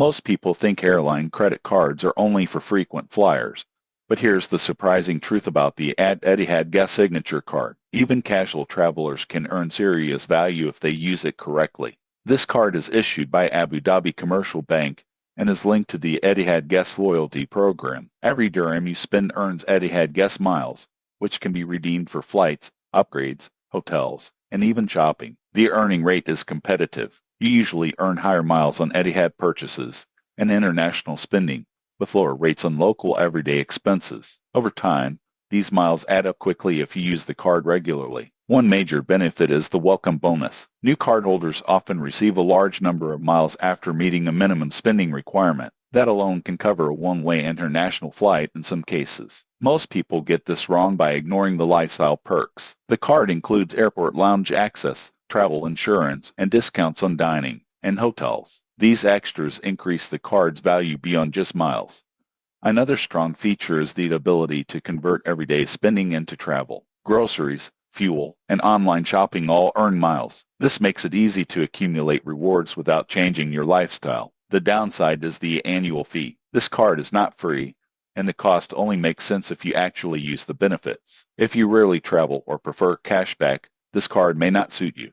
Most people think airline credit cards are only for frequent flyers. But here's the surprising truth about the Etihad Guest Signature Card. Even casual travelers can earn serious value if they use it correctly. This card is issued by Abu Dhabi Commercial Bank and is linked to the Etihad Guest Loyalty Program. Every dirham you spend earns Etihad Guest Miles, which can be redeemed for flights, upgrades, hotels, and even shopping. The earning rate is competitive. You usually earn higher miles on Etihad purchases and international spending, with lower rates on local everyday expenses. Over time, these miles add up quickly if you use the card regularly. One major benefit is the welcome bonus. New cardholders often receive a large number of miles after meeting a minimum spending requirement. That alone can cover a one-way international flight in some cases. Most people get this wrong by ignoring the lifestyle perks. The card includes airport lounge access, travel insurance, and discounts on dining and hotels. These extras increase the card's value beyond just miles. Another strong feature is the ability to convert everyday spending into travel. Groceries, fuel, and online shopping all earn miles. This makes it easy to accumulate rewards without changing your lifestyle. The downside is the annual fee. This card is not free, and the cost only makes sense if you actually use the benefits. If you rarely travel or prefer cashback, this card may not suit you.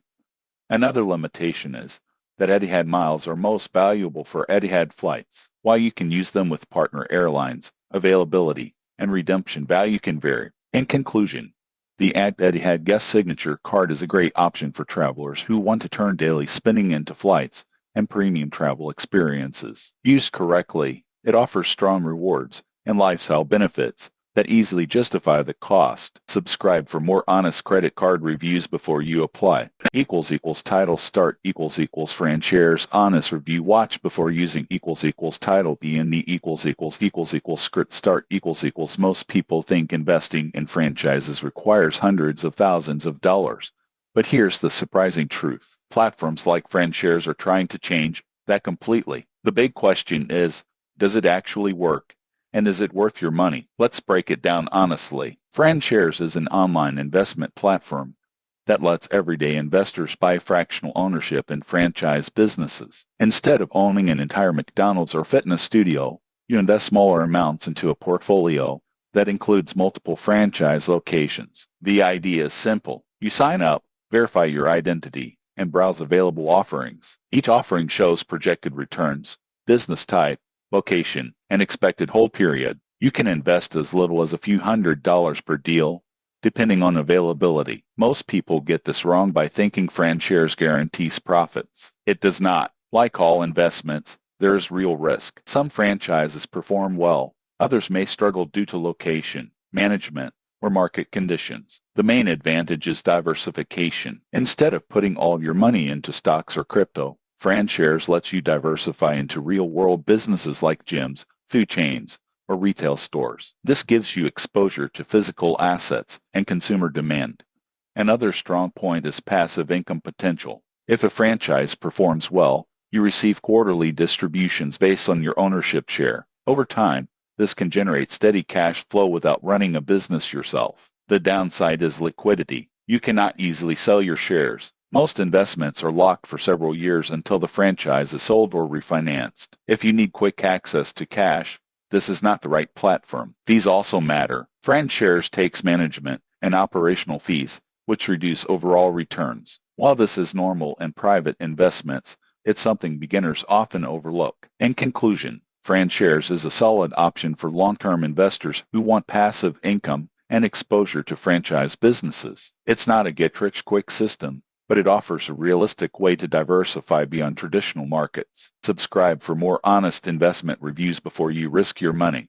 Another limitation is that Etihad miles are most valuable for Etihad flights. While you can use them with partner airlines, availability and redemption value can vary. In conclusion, the Etihad Guest Signature Card is a great option for travelers who want to turn daily spending into flights and premium travel experiences. Used correctly, it offers strong rewards and lifestyle benefits that easily justify the cost. Subscribe for more honest credit card reviews before you apply. Title start Fran shares honest review watch before using title BNE script start Most people think investing in franchises requires hundreds of thousands of dollars. But here's the surprising truth. Platforms like FranShares are trying to change that completely. The big question is, does it actually work? And is it worth your money? Let's break it down honestly. FranShares is an online investment platform that lets everyday investors buy fractional ownership in franchise businesses. Instead of owning an entire McDonald's or fitness studio, you invest smaller amounts into a portfolio that includes multiple franchise locations. The idea is simple. You sign up, verify your identity, and browse available offerings. Each offering shows projected returns, business type, location, and expected hold period. You can invest as little as a few $100s per deal, depending on availability. Most people get this wrong by thinking FranShares guarantees profits. It does not. Like all investments, there is real risk. Some franchises perform well. Others may struggle due to location, management, or market conditions. The main advantage is diversification. Instead of putting all your money into stocks or crypto, FranShares lets you diversify into real-world businesses like gyms, food chains, or retail stores. This gives you exposure to physical assets and consumer demand. Another strong point is passive income potential. If a franchise performs well, you receive quarterly distributions based on your ownership share. Over time, this can generate steady cash flow without running a business yourself. The downside is liquidity. You cannot easily sell your shares. Most investments are locked for several years until the franchise is sold or refinanced. If you need quick access to cash, this is not the right platform. Fees also matter. FranShares takes management and operational fees, which reduce overall returns. While this is normal in private investments, it's something beginners often overlook. In conclusion, FranShares is a solid option for long-term investors who want passive income and exposure to franchise businesses. It's not a get-rich-quick system, but it offers a realistic way to diversify beyond traditional markets. Subscribe for more honest investment reviews before you risk your money.